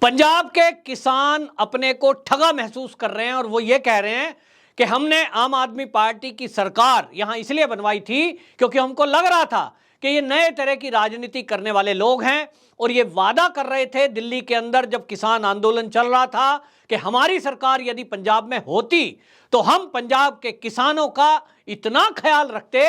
पंजाब के किसान अपने को ठगा महसूस कर रहे हैं और वो ये कह रहे हैं कि हमने आम आदमी पार्टी की सरकार यहां इसलिए बनवाई थी क्योंकि हमको लग रहा था कि ये नए तरह की राजनीति करने वाले लोग हैं और ये वादा कर रहे थे दिल्ली के अंदर जब किसान आंदोलन चल रहा था कि हमारी सरकार यदि पंजाब में होती तो हम पंजाब के किसानों का इतना ख्याल रखते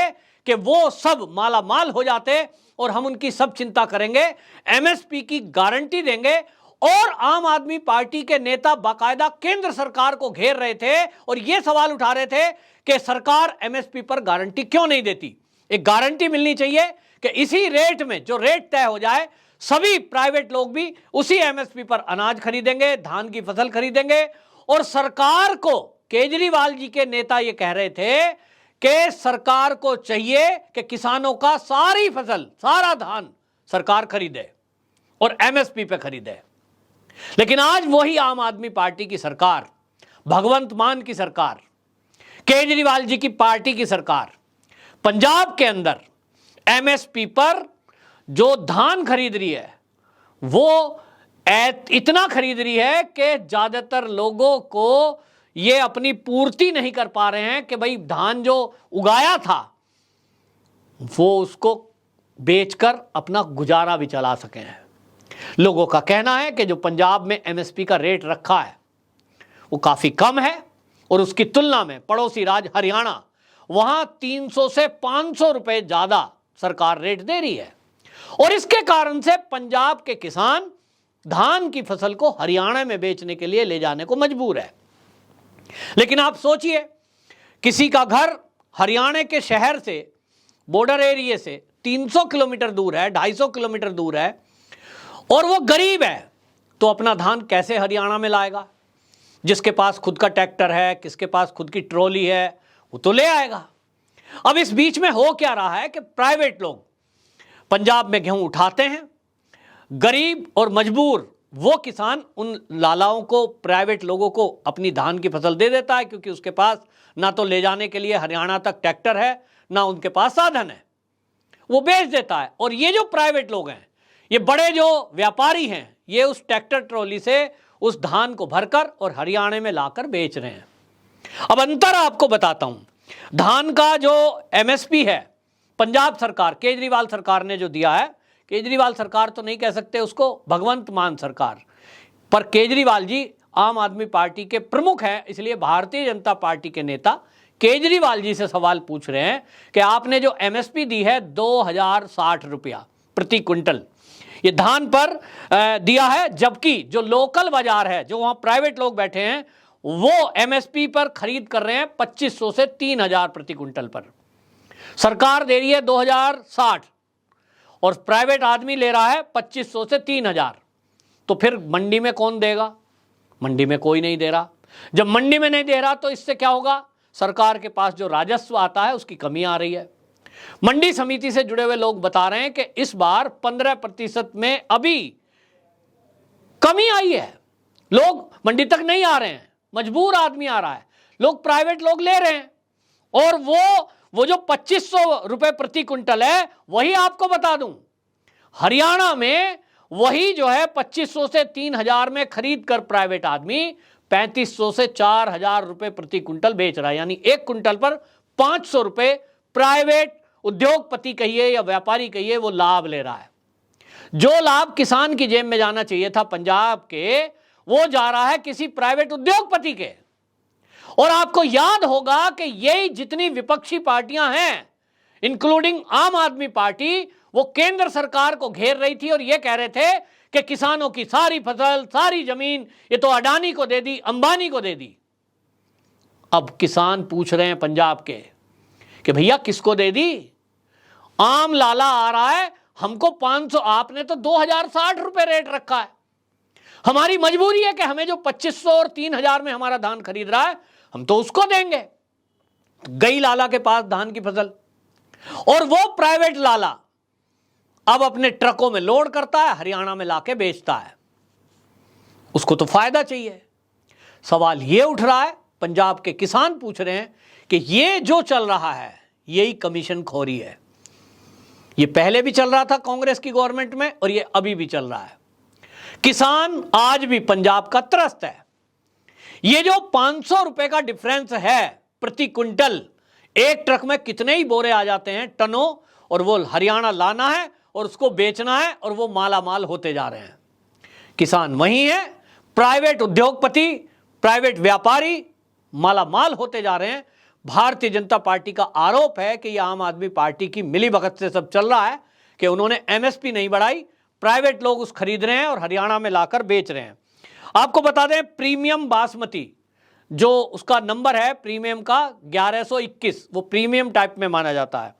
कि वो सब माला माल हो जाते और हम उनकी सब चिंता करेंगे, एमएसपी की गारंटी देंगे। और आम आदमी पार्टी के नेता बाकायदा केंद्र सरकार को घेर रहे थे और यह सवाल उठा रहे थे कि सरकार एमएसपी पर गारंटी क्यों नहीं देती। एक गारंटी मिलनी चाहिए कि इसी रेट में जो रेट तय हो जाए सभी प्राइवेट लोग भी उसी एमएसपी पर अनाज खरीदेंगे, धान की फसल खरीदेंगे। और सरकार को, केजरीवाल जी के नेता ये कह रहे थे कि सरकार को चाहिए कि किसानों का सारी फसल, सारा धान सरकार खरीदे और एमएसपी पे खरीदे। लेकिन आज वही आम आदमी पार्टी की सरकार, भगवंत मान की सरकार, केजरीवाल जी की पार्टी की सरकार पंजाब के अंदर एमएसपी पर जो धान खरीद रही है वो इतना खरीद रही है कि ज्यादातर लोगों को ये अपनी पूर्ति नहीं कर पा रहे हैं कि भाई धान जो उगाया था वो उसको बेचकर अपना गुजारा भी चला सके हैं। लोगों का कहना है कि जो पंजाब में एमएसपी का रेट रखा है वो काफी कम है और उसकी तुलना में पड़ोसी राज्य हरियाणा, वहां 300 से 500 रुपए ज्यादा सरकार रेट दे रही है। और इसके कारण से पंजाब के किसान धान की फसल को हरियाणा में बेचने के लिए ले जाने को मजबूर है। लेकिन आप सोचिए, किसी का घर हरियाणा के शहर से, बॉर्डर एरिया से 300 किलोमीटर दूर है, 250 किलोमीटर दूर है और वो गरीब है, तो अपना धान कैसे हरियाणा में लाएगा? जिसके पास खुद का ट्रैक्टर है, किसके पास खुद की ट्रॉली है, वो तो ले आएगा। अब इस बीच में हो क्या रहा है कि प्राइवेट लोग पंजाब में गेहूं उठाते हैं, गरीब और मजबूर वो किसान उन लालाओं को, प्राइवेट लोगों को अपनी धान की फसल दे देता है क्योंकि उसके पास ना तो ले जाने के लिए हरियाणा तक ट्रैक्टर है, ना उनके पास साधन है, वो बेच देता है। और ये जो प्राइवेट लोग हैं, ये बड़े जो व्यापारी हैं, ये उस ट्रैक्टर ट्रॉली से उस धान को भरकर और हरियाणा में लाकर बेच रहे हैं। अब अंतर आपको बताता हूं, धान का जो एमएसपी है पंजाब सरकार, केजरीवाल सरकार ने जो दिया है, केजरीवाल सरकार तो नहीं कह सकते उसको, भगवंत मान सरकार, पर केजरीवाल जी आम आदमी पार्टी के प्रमुख हैं, इसलिए भारतीय जनता पार्टी के नेता केजरीवाल जी से सवाल पूछ रहे हैं कि आपने जो एमएसपी दी है 2060 रुपया प्रति क्विंटल ये धान पर दिया है, जबकि जो लोकल बाजार है, जो वहां प्राइवेट लोग बैठे हैं, वो एमएसपी पर खरीद कर रहे हैं 2500 से 3000 प्रति क्विंटल पर। सरकार दे रही है 2060 और प्राइवेट आदमी ले रहा है 2500 से 3000। तो फिर मंडी में कौन देगा? मंडी में कोई नहीं दे रहा। जब मंडी में नहीं दे रहा तो इससे क्या होगा? सरकार के पास जो राजस्व आता है उसकी कमी आ रही है। मंडी समिति से जुड़े हुए लोग बता रहे हैं कि इस बार 15% में अभी कमी आई है। लोग मंडी तक नहीं आ रहे हैं, मजबूर आदमी आ रहा है, लोग प्राइवेट लोग ले रहे हैं। और वो जो 2500 रुपए प्रति क्विंटल है, वही आपको बता दूं, हरियाणा में वही जो है 2500 से 3000 में खरीद कर प्राइवेट आदमी 3500 से 4000 रुपए प्रति क्विंटल बेच रहा है। यानी एक क्विंटल पर 500 रुपए प्राइवेट उद्योगपति कहिए या व्यापारी कहिए, वो लाभ ले रहा है। जो लाभ किसान की जेब में जाना चाहिए था पंजाब के, वो जा रहा है किसी प्राइवेट उद्योगपति के। और आपको याद होगा कि यही जितनी विपक्षी पार्टियां हैं, इंक्लूडिंग आम आदमी पार्टी, वो केंद्र सरकार को घेर रही थी और ये कह रहे थे कि किसानों की सारी फसल, सारी जमीन ये तो अडानी को दे दी, अंबानी को दे दी। अब किसान पूछ रहे हैं पंजाब के कि भैया किसको दे दी? आम लाला आ रहा है, हमको 500, आपने तो 2060 रुपए रेट रखा है। हमारी मजबूरी है कि हमें जो 2500 और 3000 में हमारा धान खरीद रहा है, हम तो उसको देंगे। गई लाला के पास धान की फसल, और वो प्राइवेट लाला अब अपने ट्रकों में लोड करता है, हरियाणा में लाके बेचता है। उसको तो फायदा चाहिए। सवाल ये उठ रहा है, पंजाब के किसान पूछ रहे हैं कि ये जो चल रहा है यही कमीशन खोरी है। ये पहले भी चल रहा था कांग्रेस की गवर्नमेंट में और ये अभी भी चल रहा है। किसान आज भी पंजाब का त्रस्त है। ये जो 500 रुपए का डिफरेंस है प्रति क्विंटल, एक ट्रक में कितने ही बोरे आ जाते हैं, टनों, और वो हरियाणा लाना है और उसको बेचना है और वो माला माल होते जा रहे हैं। किसान वही है, प्राइवेट उद्योगपति, प्राइवेट व्यापारी माला माल होते जा रहे हैं। भारतीय जनता पार्टी का आरोप है कि यह आम आदमी पार्टी की मिलीभगत से सब चल रहा है कि उन्होंने एमएसपी नहीं बढ़ाई, प्राइवेट लोग उस खरीद रहे हैं और हरियाणा में लाकर बेच रहे हैं। आपको बता दें, प्रीमियम बासमती जो उसका नंबर है प्रीमियम का 1121, वो प्रीमियम टाइप में माना जाता है,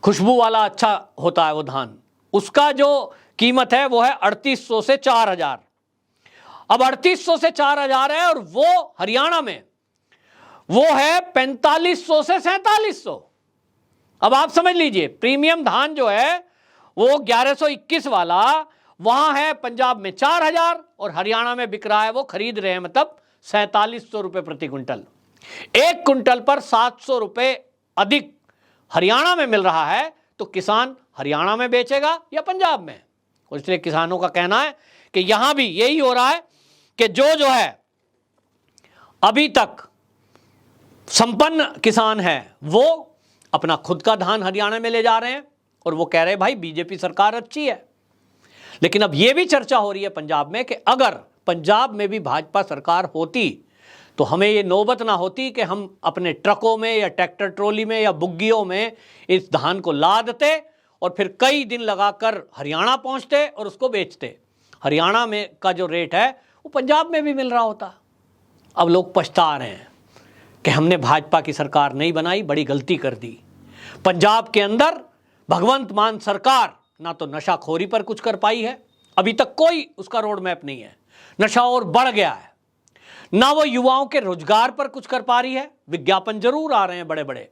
खुशबू वाला अच्छा होता है वो धान, उसका जो कीमत है वो है 3800 से 4000। अब 3800 से 4000 है और वो हरियाणा में वो है 4500 से 4700। अब आप समझ लीजिए, प्रीमियम धान जो है वो 1121 वाला वहां है पंजाब में 4000 और हरियाणा में बिक रहा है, वो खरीद रहे हैं मतलब 4700 रुपए प्रति क्विंटल। एक क्विंटल पर 700 रुपए अधिक हरियाणा में मिल रहा है, तो किसान हरियाणा में बेचेगा या पंजाब में? और इसलिए किसानों का कहना है कि यहां भी यही हो रहा है कि जो है अभी तक संपन्न किसान है वो अपना खुद का धान हरियाणा में ले जा रहे हैं और वो कह रहे हैं भाई बीजेपी सरकार अच्छी है। लेकिन अब यह भी चर्चा हो रही है पंजाब में कि अगर पंजाब में भी भाजपा सरकार होती तो हमें ये नौबत ना होती कि हम अपने ट्रकों में या ट्रैक्टर ट्रॉली में या बुग्गियों में इस धान को लादते और फिर कई दिन लगाकर हरियाणा पहुंचते और उसको बेचते। हरियाणा में का जो रेट है वो पंजाब में भी मिल रहा होता। अब लोग पछता रहे हैं कि हमने भाजपा की सरकार नहीं बनाई, बड़ी गलती कर दी। पंजाब के अंदर भगवंत मान सरकार ना तो नशाखोरी पर कुछ कर पाई है, अभी तक कोई उसका रोड मैप नहीं है, नशा और बढ़ गया है, ना वो युवाओं के रोजगार पर कुछ कर पा रही है। विज्ञापन जरूर आ रहे हैं बड़े बड़े,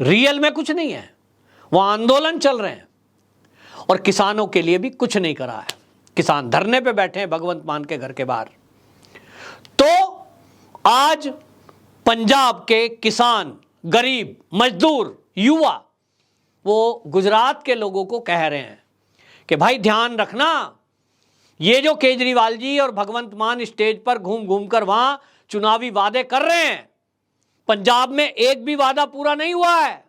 रियल में कुछ नहीं है, वहां आंदोलन चल रहे हैं और किसानों के लिए भी कुछ नहीं करा है। किसान धरने पे बैठे हैं भगवंत मान के घर के बाहर। तो आज पंजाब के किसान, गरीब, मजदूर, युवा वो गुजरात के लोगों को कह रहे हैं कि भाई ध्यान रखना, ये जो केजरीवाल जी और भगवंत मान स्टेज पर घूम घूम कर वहां चुनावी वादे कर रहे हैं, पंजाब में एक भी वादा पूरा नहीं हुआ है,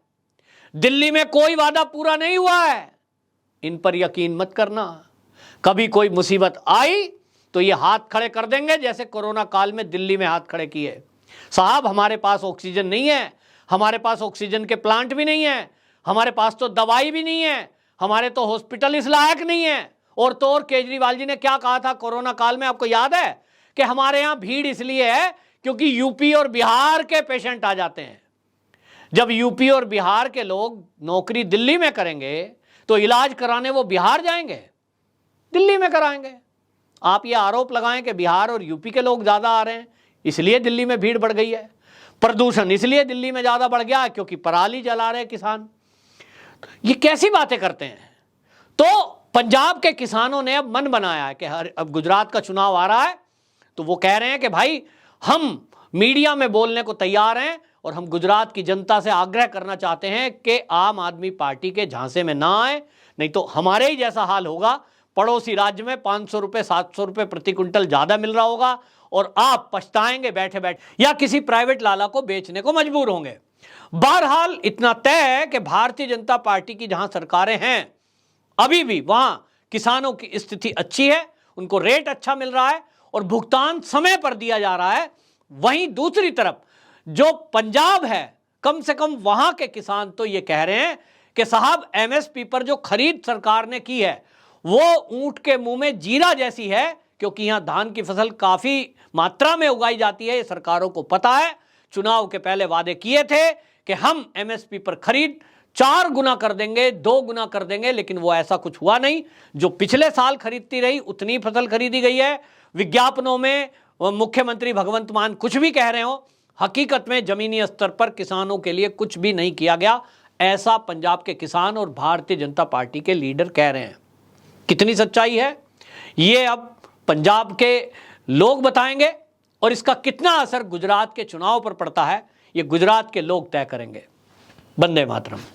दिल्ली में कोई वादा पूरा नहीं हुआ है, इन पर यकीन मत करना। कभी कोई मुसीबत आई तो ये हाथ खड़े कर देंगे, जैसे कोरोना काल में दिल्ली में हाथ खड़े किए। साहब हमारे पास ऑक्सीजन नहीं है, हमारे पास ऑक्सीजन के प्लांट भी नहीं है, हमारे पास तो दवाई भी नहीं है, हमारे तो हॉस्पिटल इस लायक नहीं है। और तो और केजरीवाल जी ने क्या कहा था कोरोना काल में, आपको याद है कि हमारे यहां भीड़ इसलिए है क्योंकि यूपी और बिहार के पेशेंट आ जाते हैं। जब यूपी और बिहार के लोग नौकरी दिल्ली में करेंगे तो इलाज कराने वो बिहार जाएंगे, दिल्ली में कराएंगे। आप ये आरोप लगाएं कि बिहार और यूपी के लोग ज्यादा आ रहे हैं इसलिए दिल्ली में भीड़ बढ़ गई है, प्रदूषण इसलिए दिल्ली में ज्यादा बढ़ गया क्योंकि पराली जला रहे किसान। ये कैसी बातें करते हैं? तो पंजाब के किसानों ने अब मन बनाया है कि अब गुजरात का चुनाव आ रहा है तो वो कह रहे हैं कि भाई हम मीडिया में बोलने को तैयार हैं और हम गुजरात की जनता से आग्रह करना चाहते हैं कि आम आदमी पार्टी के झांसे में ना आए, नहीं तो हमारे ही जैसा हाल होगा। पड़ोसी राज्य में 500 रुपए 700 रुपए प्रति क्विंटल ज्यादा मिल रहा होगा और आप पछताएंगे बैठे बैठे, या किसी प्राइवेट लाला को बेचने को मजबूर होंगे। बहरहाल इतना तय है कि भारतीय जनता पार्टी की जहां सरकारें हैं अभी भी वहां किसानों की स्थिति अच्छी है, उनको रेट अच्छा मिल रहा है और भुगतान समय पर दिया जा रहा है। वहीं दूसरी तरफ जो पंजाब है, कम से कम वहां के किसान तो ये कह रहे हैं कि साहब एमएसपी पर जो खरीद सरकार ने की है वो ऊंट के मुंह में जीरा जैसी है, क्योंकि यहां धान की फसल काफी मात्रा में उगाई जाती है। ये सरकारों को पता है, चुनाव के पहले वादे किए थे कि हम एमएसपी पर खरीद 4 गुना कर देंगे, 2 गुना कर देंगे, लेकिन वो ऐसा कुछ हुआ नहीं। जो पिछले साल खरीदती रही उतनी फसल खरीदी गई है। विज्ञापनों में मुख्यमंत्री भगवंत मान कुछ भी कह रहे हो, हकीकत में जमीनी स्तर पर किसानों के लिए कुछ भी नहीं किया गया, ऐसा पंजाब के किसान और भारतीय जनता पार्टी के लीडर कह रहे हैं। कितनी सच्चाई है ये अब पंजाब के लोग बताएंगे और इसका कितना असर गुजरात के चुनाव पर पड़ता है ये गुजरात के लोग तय करेंगे। वंदे मातरम।